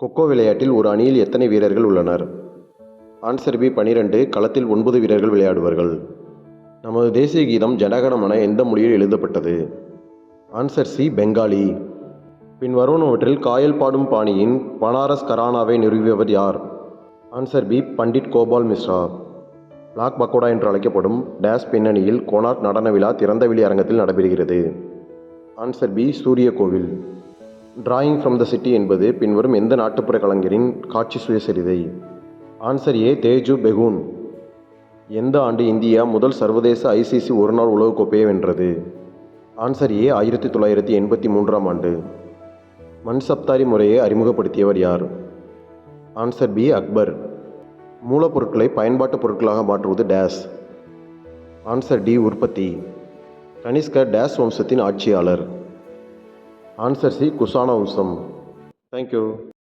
கொக்கோ விளையாட்டில் ஒரு அணியில் எத்தனை வீரர்கள் உள்ளனர்? Answer B 12. களத்தில் 9 வீரர்கள் விளையாடுவார்கள். நமது தேசிய கீதம் ஜனகணமன எந்த மொழியில் எழுதப்பட்டது? Answer C Bengali. பின் வருவனவற்றில் காயல் பாடும் பாணியின் பனாரஸ் கரானாவை நிறுவியவர் யார்? Answer B Pandit Gopal Mishra. Black pagoda என்று அழைக்கப்படும் டேஸ் பின்னணியில் கொனார்க் நடன விழா திறந்தவெளி அரங்கத்தில் நடைபெறுகிறது. ஆன்சர் பி சூரிய கோவில். டிராயிங் ஃப்ரம் த சிட்டி என்பது பின்வரும் எந்த நாட்டுப்புற கலைஞரின் காட்சி சுயசரிதை? ஆன்சர் ஏ தேஜு பெகுன். எந்த ஆண்டு இந்தியா முதல் சர்வதேச ஐசிசி ஒருநாள் உலகக்கோப்பையை வென்றது? ஆன்சர் ஏ 1983ஆம் ஆண்டு. மன்சப்தாரி முறையை அறிமுகப்படுத்தியவர் யார்? Answer B Akbar. மூலப்பொருட்களை பயன்பாட்டு பொருட்களாக மாற்றுவது டேஸ்? ஆன்சர் டி உற்பத்தி. கனிஷ்கர் டேஸ் வம்சத்தின் ஆட்சியாளர்? ஆன்சர் சி குஷான வம்சம். தேங்க்யூ.